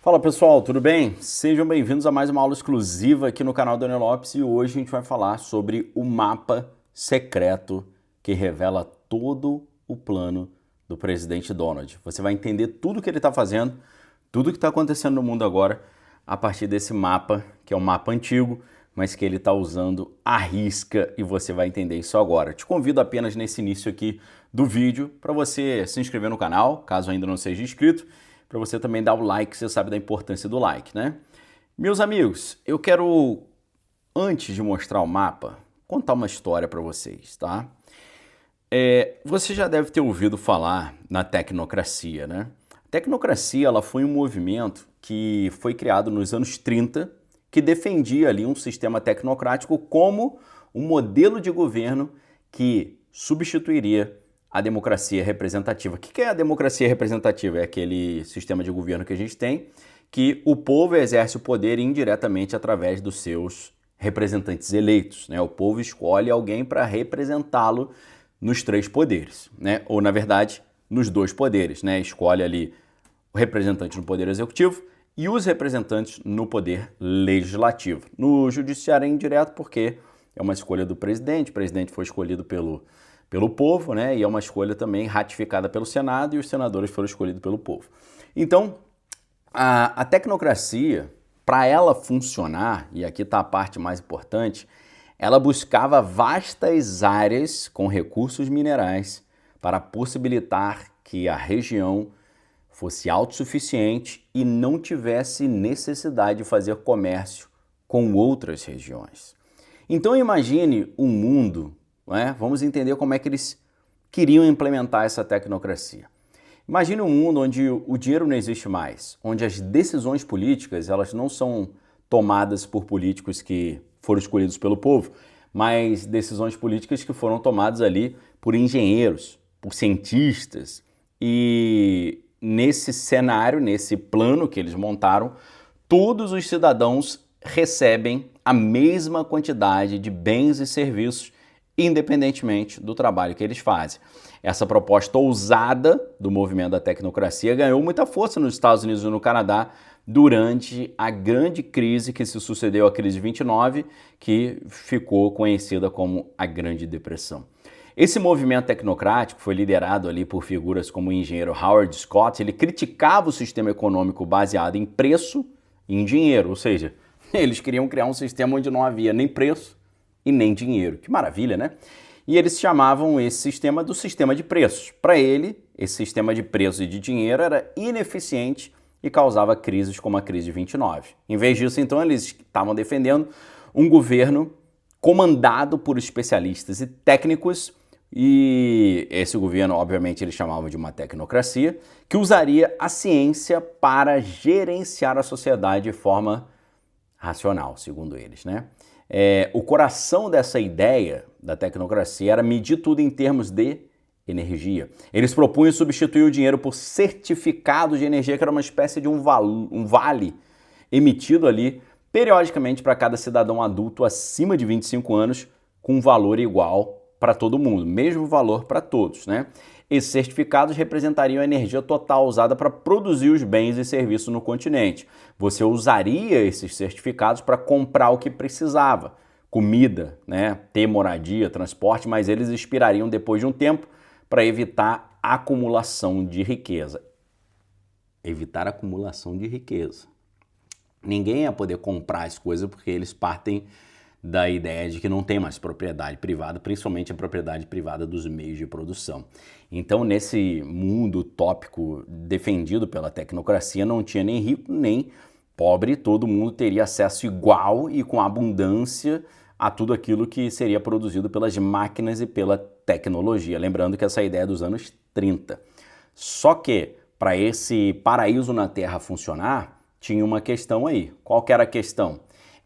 Fala pessoal, tudo bem? Sejam bem-vindos a mais uma aula exclusiva aqui no canal Daniel Lopes e hoje a gente vai falar sobre o mapa secreto que revela todo o plano do presidente Donald. Você vai entender tudo o que ele está fazendo, tudo o que está acontecendo no mundo agora a partir desse mapa, que é um mapa antigo, mas que ele está usando à risca e você vai entender isso agora. Te convido apenas nesse início aqui do vídeo para você se inscrever no canal, caso ainda não seja inscrito, para você também dar o like, você sabe da importância do like, né? Meus amigos, eu quero, antes de mostrar o mapa, contar uma história para vocês, tá? Você já deve ter ouvido falar na tecnocracia, né? A tecnocracia, ela foi um movimento que foi criado nos anos 30, que defendia ali um sistema tecnocrático como um modelo de governo que substituiria a democracia representativa. O que é a democracia representativa? É aquele sistema de governo que a gente tem, que o povo exerce o poder indiretamente através dos seus representantes eleitos, né? O povo escolhe alguém para representá-lo nos três poderes, né? Ou, na verdade, nos dois poderes, né? Escolhe ali o representante no poder executivo e os representantes no poder legislativo. No judiciário é indireto porque é uma escolha do presidente, o presidente foi escolhido pelo povo, né? E é uma escolha também ratificada pelo Senado e os senadores foram escolhidos pelo povo. Então, a tecnocracia, para ela funcionar, e aqui está a parte mais importante, ela buscava vastas áreas com recursos minerais para possibilitar que a região fosse autossuficiente e não tivesse necessidade de fazer comércio com outras regiões. Então imagine um mundo, né? Vamos entender como é que eles queriam implementar essa tecnocracia. Imagine um mundo onde o dinheiro não existe mais, onde as decisões políticas elas não são tomadas por políticos que foram escolhidos pelo povo, mas decisões políticas que foram tomadas ali por engenheiros, por cientistas. E nesse cenário, nesse plano que eles montaram, todos os cidadãos recebem a mesma quantidade de bens e serviços, independentemente do trabalho que eles fazem. Essa proposta ousada do movimento da tecnocracia ganhou muita força nos Estados Unidos e no Canadá durante a grande crise que se sucedeu à crise de 29, que ficou conhecida como a Grande Depressão. Esse movimento tecnocrático foi liderado ali por figuras como o engenheiro Howard Scott. Ele criticava o sistema econômico baseado em preço e em dinheiro, ou seja, eles queriam criar um sistema onde não havia nem preço e nem dinheiro. Que maravilha, né? E eles chamavam esse sistema do sistema de preços. Para ele, esse sistema de preços e de dinheiro era ineficiente e causava crises como a crise de 29. Em vez disso, então, eles estavam defendendo um governo comandado por especialistas e técnicos, e esse governo, obviamente, eles chamavam de uma tecnocracia, que usaria a ciência para gerenciar a sociedade de forma racional, segundo eles, né? O coração dessa ideia da tecnocracia era medir tudo em termos de energia. Eles propunham substituir o dinheiro por certificado de energia, que era uma espécie de um vale emitido ali periodicamente para cada cidadão adulto acima de 25 anos, com um valor igual para todo mundo, mesmo valor para todos, né? Esses certificados representariam a energia total usada para produzir os bens e serviços no continente. Você usaria esses certificados para comprar o que precisava, comida, né? Ter moradia, transporte, mas eles expirariam depois de um tempo para evitar a acumulação de riqueza. Evitar a acumulação de riqueza. Ninguém ia poder comprar as coisas porque eles partem da ideia de que não tem mais propriedade privada, principalmente a propriedade privada dos meios de produção. Então, nesse mundo utópico defendido pela tecnocracia, não tinha nem rico nem pobre, todo mundo teria acesso igual e com abundância a tudo aquilo que seria produzido pelas máquinas e pela tecnologia. Lembrando que essa ideia é dos anos 30. Só que, para esse paraíso na Terra funcionar, tinha uma questão aí. Qual que era a questão?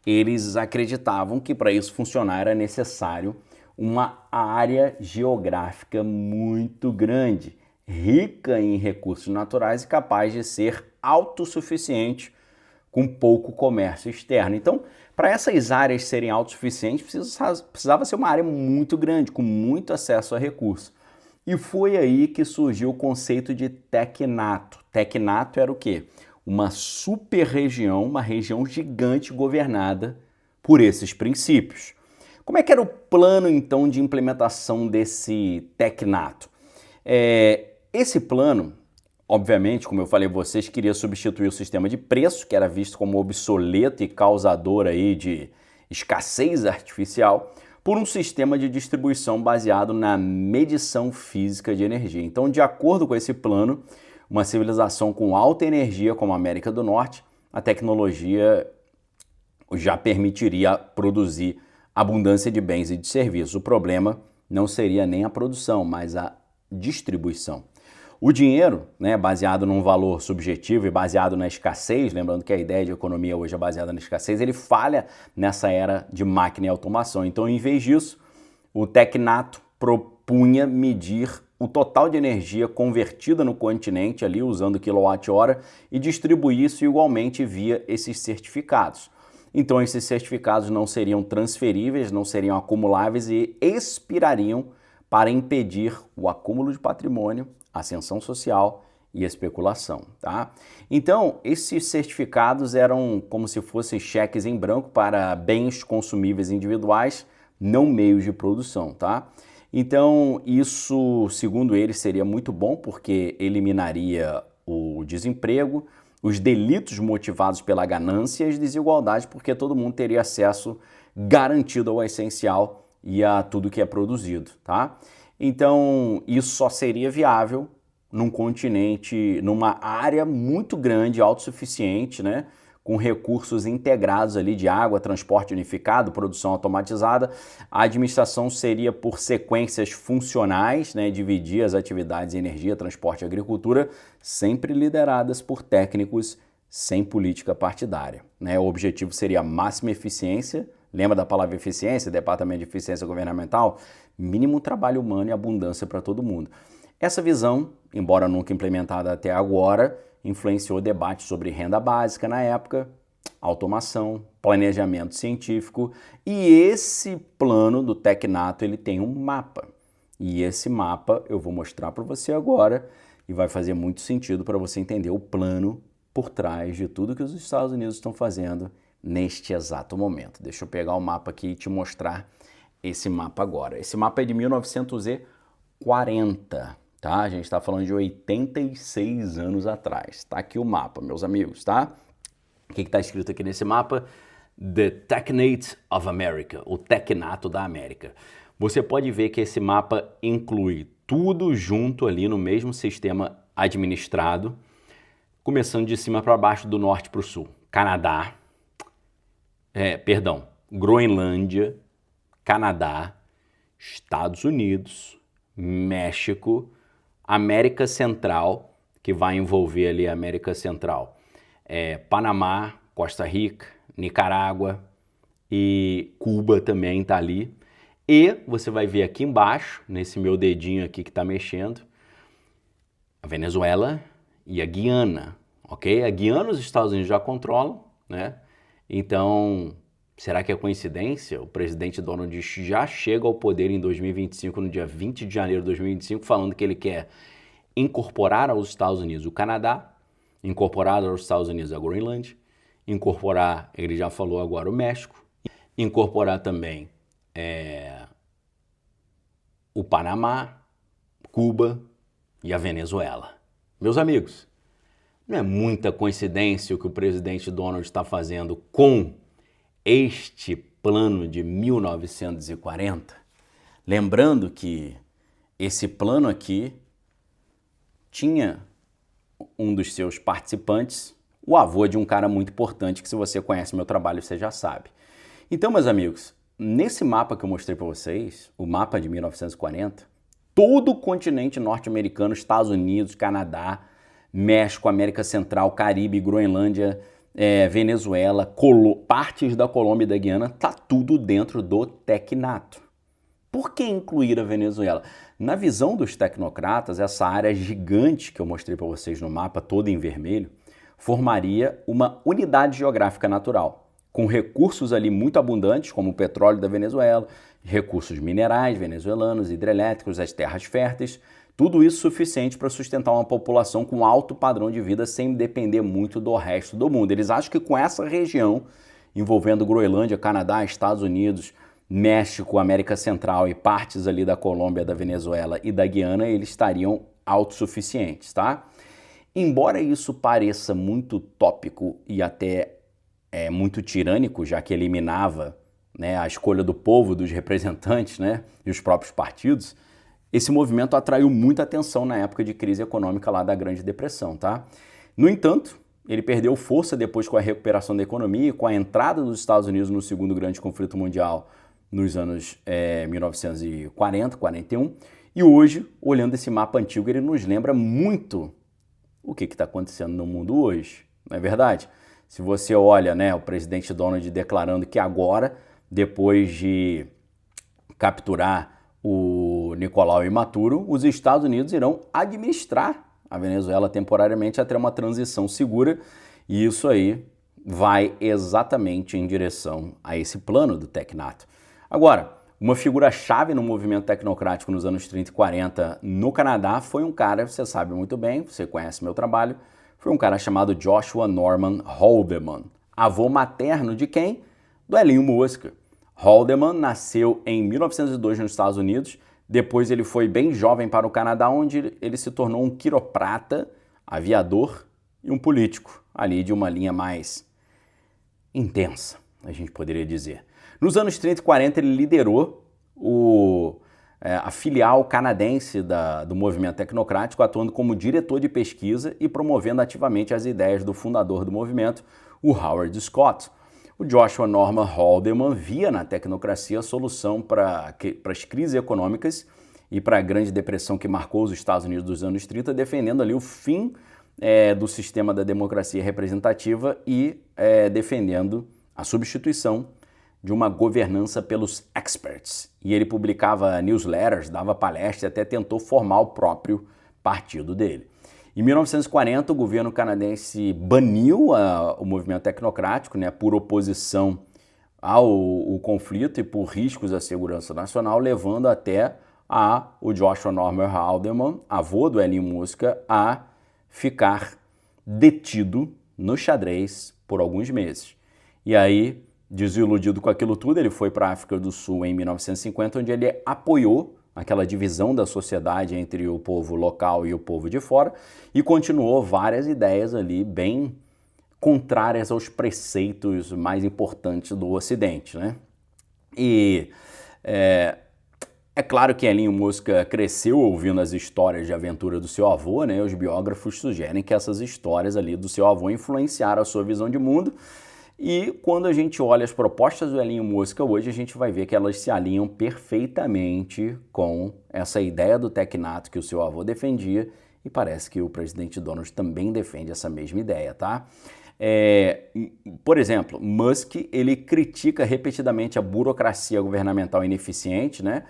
Eles acreditavam que para isso funcionar era necessário uma área geográfica muito grande, rica em recursos naturais e capaz de ser autossuficiente com pouco comércio externo. Então, para essas áreas serem autossuficientes, precisava ser uma área muito grande, com muito acesso a recursos. E foi aí que surgiu o conceito de tecnato. Tecnato era o quê? uma super-região, uma região gigante governada por esses princípios. Como é que era o plano, então, de implementação desse tecnato? Esse plano, obviamente, como eu falei a vocês, queria substituir o sistema de preço, que era visto como obsoleto e causador aí de escassez artificial, por um sistema de distribuição baseado na medição física de energia. Então, de acordo com esse plano, uma civilização com alta energia como a América do Norte, a tecnologia já permitiria produzir abundância de bens e de serviços. O problema não seria nem a produção, mas a distribuição. O dinheiro, baseado num valor subjetivo e baseado na escassez, lembrando que a ideia de economia hoje é baseada na escassez, ele falha nessa era de máquina e automação. Então, em vez disso, o tecnato propunha medir o total de energia convertida no continente, ali usando quilowatt-hora, e distribuir isso igualmente via esses certificados. Então, esses certificados não seriam transferíveis, não seriam acumuláveis e expirariam para impedir o acúmulo de patrimônio, ascensão social e especulação, tá? Então, esses certificados eram como se fossem cheques em branco para bens consumíveis individuais, não meios de produção, tá? Então, isso, segundo eles, seria muito bom porque eliminaria o desemprego, os delitos motivados pela ganância e as desigualdades, porque todo mundo teria acesso garantido ao essencial e a tudo que é produzido, tá? Então, isso só seria viável num continente, numa área muito grande, autossuficiente, com recursos integrados ali de água, transporte unificado, produção automatizada. A administração seria por sequências funcionais, dividir as atividades em energia, transporte e agricultura, sempre lideradas por técnicos sem política partidária. O objetivo seria máxima eficiência. Lembra da palavra eficiência, Departamento de Eficiência Governamental? Mínimo trabalho humano e abundância para todo mundo. Essa visão, embora nunca implementada até agora, influenciou o debate sobre renda básica na época, automação, planejamento científico, e esse plano do tecnato ele tem um mapa. E esse mapa eu vou mostrar para você agora e vai fazer muito sentido para você entender o plano por trás de tudo que os Estados Unidos estão fazendo neste exato momento. Deixa eu pegar o mapa aqui e te mostrar esse mapa agora. Esse mapa é de 1940, tá? A gente está falando de 86 anos atrás. Tá aqui o mapa, meus amigos, tá? O que está escrito aqui nesse mapa? The Tecnate of America, o tecnato da América. Você pode ver que esse mapa inclui tudo junto ali no mesmo sistema administrado, começando de cima para baixo, do norte para o sul. Canadá, Groenlândia, Canadá, Estados Unidos, México, América Central, que vai envolver ali a América Central, Panamá, Costa Rica, Nicarágua e Cuba também está ali. E você vai ver aqui embaixo, nesse meu dedinho aqui que está mexendo, a Venezuela e a Guiana, ok? A Guiana os Estados Unidos já controlam, Então, será que é coincidência? O presidente Donald Trump já chega ao poder em 2025, no dia 20 de janeiro de 2025, falando que ele quer incorporar aos Estados Unidos o Canadá, incorporar aos Estados Unidos a Groenlândia, incorporar, ele já falou agora, o México, incorporar também o Panamá, Cuba e a Venezuela. Meus amigos, não é muita coincidência o que o presidente Donald está fazendo com este plano de 1940? Lembrando que esse plano aqui tinha um dos seus participantes, o avô de um cara muito importante que, se você conhece meu trabalho, você já sabe. Então, meus amigos, nesse mapa que eu mostrei para vocês, o mapa de 1940, todo o continente norte-americano, Estados Unidos, Canadá, México, América Central, Caribe, Groenlândia, Venezuela, partes da Colômbia e da Guiana, tá tudo dentro do tecnato. Por que incluir a Venezuela? Na visão dos tecnocratas, essa área gigante que eu mostrei para vocês no mapa, toda em vermelho, formaria uma unidade geográfica natural, com recursos ali muito abundantes, como o petróleo da Venezuela, recursos minerais venezuelanos, hidrelétricos, as terras férteis, Tudo isso suficiente para sustentar uma população com alto padrão de vida sem depender muito do resto do mundo. Eles acham que com essa região, envolvendo Groenlândia, Canadá, Estados Unidos, México, América Central e partes ali da Colômbia, da Venezuela e da Guiana, eles estariam autossuficientes, tá? Embora isso pareça muito utópico e até muito tirânico, já que eliminava, né, a escolha do povo, dos representantes, né, e os próprios partidos, esse movimento atraiu muita atenção na época de crise econômica lá da Grande Depressão, tá? No entanto, ele perdeu força depois com a recuperação da economia e com a entrada dos Estados Unidos no segundo grande conflito mundial nos anos 1940, 41. E hoje, olhando esse mapa antigo, ele nos lembra muito o que está acontecendo no mundo hoje, não é verdade? Se você olha, né, o presidente Donald declarando que agora, depois de capturar o Nicolau e Maduro, os Estados Unidos irão administrar a Venezuela temporariamente até uma transição segura, e isso aí vai exatamente em direção a esse plano do Tecnato. Agora, uma figura-chave no movimento tecnocrático nos anos 30 e 40 no Canadá foi um cara, você sabe muito bem, você conhece meu trabalho, foi um cara chamado Joshua Norman Haldeman, avô materno de quem? Do Elinho Mosca. Haldeman nasceu em 1902 nos Estados Unidos, depois ele foi bem jovem para o Canadá, onde ele se tornou um quiroprata, aviador e um político, ali de uma linha mais intensa, a gente poderia dizer. Nos anos 30 e 40 ele liderou a filial canadense do movimento tecnocrático, atuando como diretor de pesquisa e promovendo ativamente as ideias do fundador do movimento, o Howard Scott. O Joshua Norman Haldeman via na tecnocracia a solução para as crises econômicas e para a Grande Depressão que marcou os Estados Unidos dos anos 30, defendendo ali o fim do sistema da democracia representativa e defendendo a substituição de uma governança pelos experts. E ele publicava newsletters, dava palestras e até tentou formar o próprio partido dele. Em 1940, o governo canadense baniu o movimento tecnocrático, né, por oposição ao conflito e por riscos à segurança nacional, levando até o Joshua Norman Haldeman, avô do Elinho Mosca, a ficar detido no xadrez por alguns meses. E aí, desiludido com aquilo tudo, ele foi para a África do Sul em 1950, onde ele apoiou aquela divisão da sociedade entre o povo local e o povo de fora, e continuou várias ideias ali bem contrárias aos preceitos mais importantes do Ocidente, né? E é claro que Elinho Mosca cresceu ouvindo as histórias de aventura do seu avô, né? Os biógrafos sugerem que essas histórias ali do seu avô influenciaram a sua visão de mundo. E quando a gente olha as propostas do Elinho Mosca hoje, a gente vai ver que elas se alinham perfeitamente com essa ideia do tecnato que o seu avô defendia, e parece que o presidente Donald também defende essa mesma ideia, tá? Por exemplo, Musk, ele critica repetidamente a burocracia governamental ineficiente, né?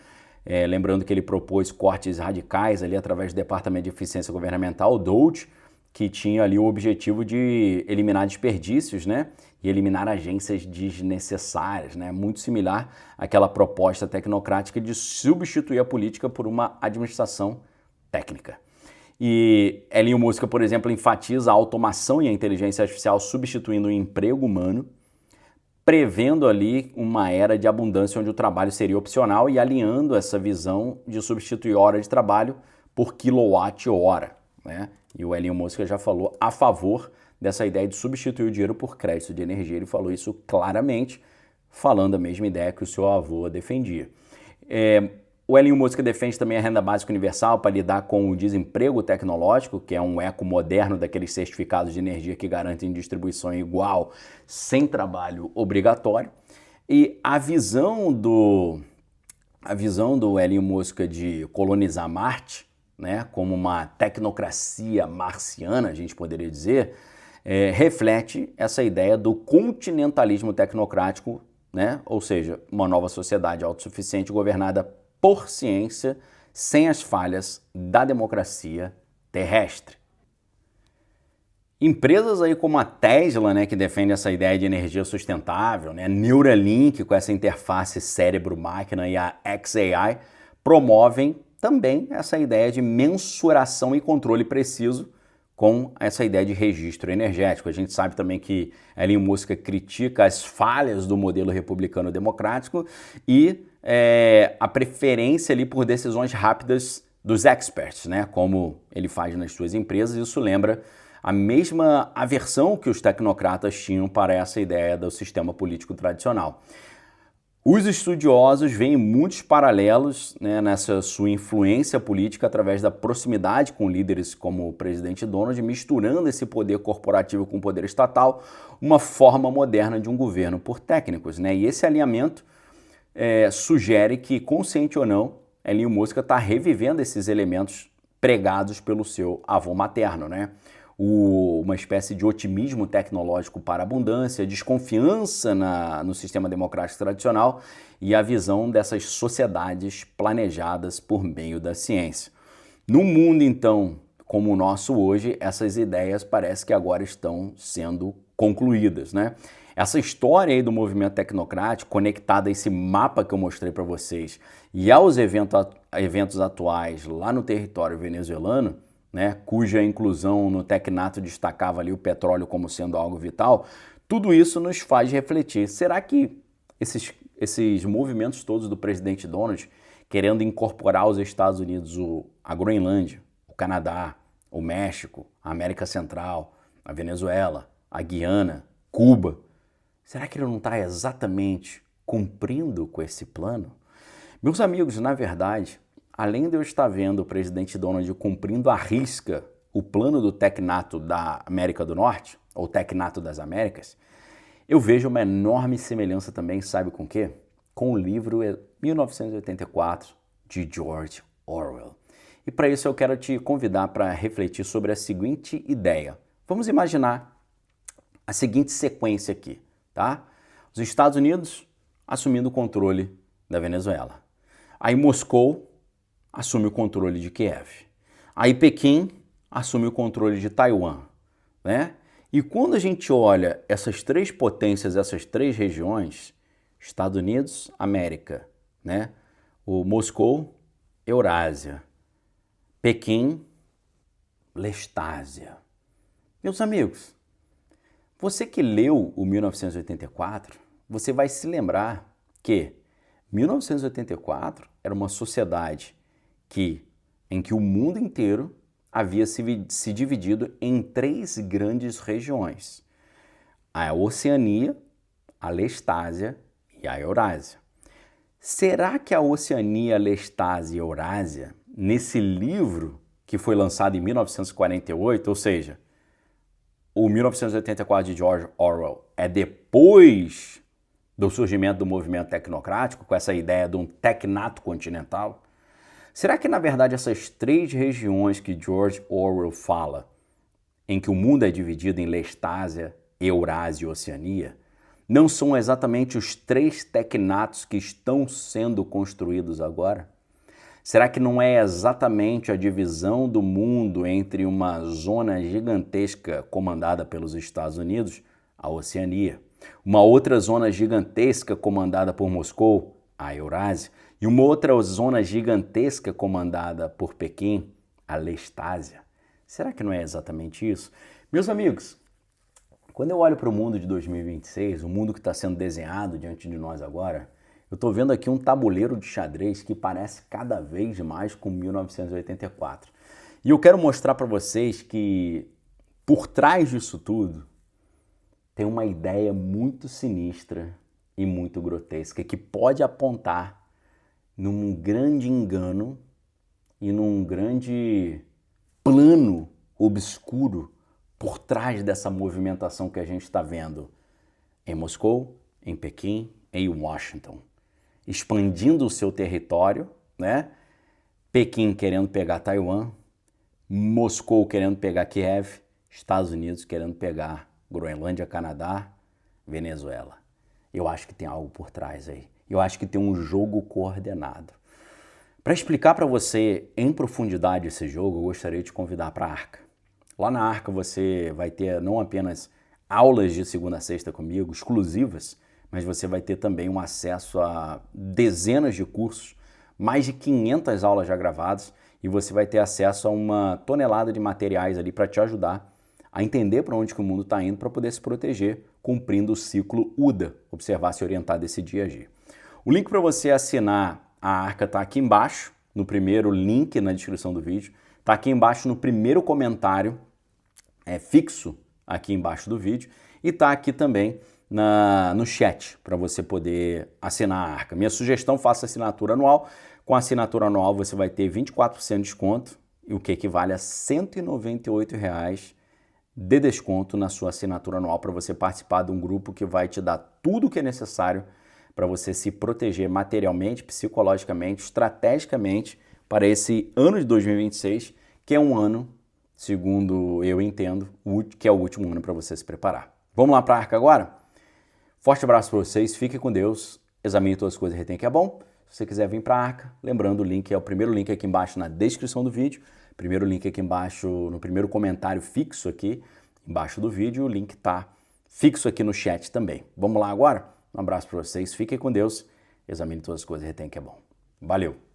Lembrando que ele propôs cortes radicais ali através do Departamento de Eficiência Governamental, o DOGE, que tinha ali o objetivo de eliminar desperdícios, né? E eliminar agências desnecessárias, né? Muito similar àquela proposta tecnocrática de substituir a política por uma administração técnica. E Elinho Mosca, por exemplo, enfatiza a automação e a inteligência artificial substituindo o emprego humano, prevendo ali uma era de abundância onde o trabalho seria opcional e alinhando essa visão de substituir hora de trabalho por quilowatt-hora, né? E o Elinho Mosca já falou a favor dessa ideia de substituir o dinheiro por crédito de energia. Ele falou isso claramente, falando a mesma ideia que o seu avô defendia. O Elinho Mosca defende também a renda básica universal para lidar com o desemprego tecnológico, que é um eco moderno daqueles certificados de energia que garantem distribuição igual, sem trabalho obrigatório. E a visão do Elinho Mosca de colonizar Marte, né, como uma tecnocracia marciana, a gente poderia dizer, reflete essa ideia do continentalismo tecnocrático, né, ou seja, uma nova sociedade autossuficiente governada por ciência, sem as falhas da democracia terrestre. Empresas aí como a Tesla, né, que defende essa ideia de energia sustentável, né, Neuralink com essa interface cérebro-máquina e a xAI promovem também essa ideia de mensuração e controle preciso com essa ideia de registro energético. A gente sabe também que Elon Musk critica as falhas do modelo republicano democrático e a preferência ali por decisões rápidas dos experts, né? Como ele faz nas suas empresas. Isso lembra a mesma aversão que os tecnocratas tinham para essa ideia do sistema político tradicional. Os estudiosos veem muitos paralelos, né, nessa sua influência política através da proximidade com líderes como o presidente Donald, misturando esse poder corporativo com o poder estatal, uma forma moderna de um governo por técnicos, né? E esse alinhamento sugere que, consciente ou não, Elon Musk está revivendo esses elementos pregados pelo seu avô materno, né? Uma espécie de otimismo tecnológico para a abundância, desconfiança no sistema democrático tradicional e a visão dessas sociedades planejadas por meio da ciência. No mundo, então, como o nosso hoje, essas ideias parece que agora estão sendo concluídas, né? Essa história aí do movimento tecnocrático, conectada a esse mapa que eu mostrei para vocês e aos eventos atuais lá no território venezuelano, né, cuja inclusão no tecnato destacava ali o petróleo como sendo algo vital, tudo isso nos faz refletir. Será que esses movimentos todos do presidente Donald, querendo incorporar aos Estados Unidos a Groenlândia, o Canadá, o México, a América Central, a Venezuela, a Guiana, Cuba, será que ele não está exatamente cumprindo com esse plano? Meus amigos, na verdade, além de eu estar vendo o presidente Donald cumprindo à risca o plano do tecnato da América do Norte, ou tecnato das Américas, eu vejo uma enorme semelhança também, sabe com o quê? Com o livro 1984 de George Orwell. E para isso eu quero te convidar para refletir sobre a seguinte ideia. Vamos imaginar a seguinte sequência aqui, tá? Os Estados Unidos assumindo o controle da Venezuela. Aí Moscou assume o controle de Kiev. Aí Pequim assume o controle de Taiwan, né? E quando a gente olha essas três potências, essas três regiões, Estados Unidos, América, né? O Moscou, Eurásia. Pequim, Lestásia. Meus amigos, você que leu o 1984, você vai se lembrar que 1984 era uma sociedade em que o mundo inteiro havia se dividido em três grandes regiões: a Oceania, a Lestásia e a Eurásia. Será que a Oceania, a Lestásia e a Eurásia, nesse livro que foi lançado em 1948, ou seja, o 1984 de George Orwell é depois do surgimento do movimento tecnocrático, com essa ideia de um tecnato continental? Será que, na verdade, essas três regiões que George Orwell fala, em que o mundo é dividido em Lestásia, Eurásia e Oceania, não são exatamente os três tecnatos que estão sendo construídos agora? Será que não é exatamente a divisão do mundo entre uma zona gigantesca comandada pelos Estados Unidos, a Oceania, uma outra zona gigantesca comandada por Moscou, a Eurásia, e uma outra zona gigantesca comandada por Pequim, a Lestásia? Será que não é exatamente isso? Meus amigos, quando eu olho para o mundo de 2026, o mundo que está sendo desenhado diante de nós agora, eu estou vendo aqui um tabuleiro de xadrez que parece cada vez mais com 1984. E eu quero mostrar para vocês que por trás disso tudo tem uma ideia muito sinistra e muito grotesca que pode apontar num grande engano e num grande plano obscuro por trás dessa movimentação que a gente está vendo em Moscou, em Pequim, em Washington, expandindo o seu território, né? Pequim querendo pegar Taiwan, Moscou querendo pegar Kiev, Estados Unidos querendo pegar Groenlândia, Canadá, Venezuela. Eu acho que tem algo por trás aí. Eu acho que tem um jogo coordenado. Para explicar para você em profundidade esse jogo, eu gostaria de te convidar para a Arca. Lá na Arca você vai ter não apenas aulas de segunda a sexta comigo, exclusivas, mas você vai ter também um acesso a dezenas de cursos mais de 500 aulas já gravadas e você vai ter acesso a uma tonelada de materiais ali para te ajudar a entender para onde que o mundo está indo para poder se proteger, cumprindo o ciclo UDA, observar, se orientar, decidir e agir. O link para você assinar a Arca está aqui embaixo, no primeiro link na descrição do vídeo, está aqui embaixo no primeiro comentário fixo aqui embaixo do vídeo e está aqui também no chat para você poder assinar a Arca. Minha sugestão, faça assinatura anual. Com a assinatura anual você vai ter 24% de desconto, o que equivale a R$ 198 de desconto na sua assinatura anual para você participar de um grupo que vai te dar tudo o que é necessário para você se proteger materialmente, psicologicamente, estrategicamente para esse ano de 2026, que é um ano, segundo eu entendo, que é o último ano para você se preparar. Vamos lá para a Arca agora? Forte abraço para vocês, fiquem com Deus, examine todas as coisas e retém que é bom. Se você quiser vir para a Arca, lembrando, o link é o primeiro link aqui embaixo na descrição do vídeo, primeiro link aqui embaixo no primeiro comentário fixo aqui embaixo do vídeo, o link está fixo aqui no chat também. Vamos lá agora? Um abraço para vocês, fiquem com Deus, examine todas as coisas e retém que é bom. Valeu!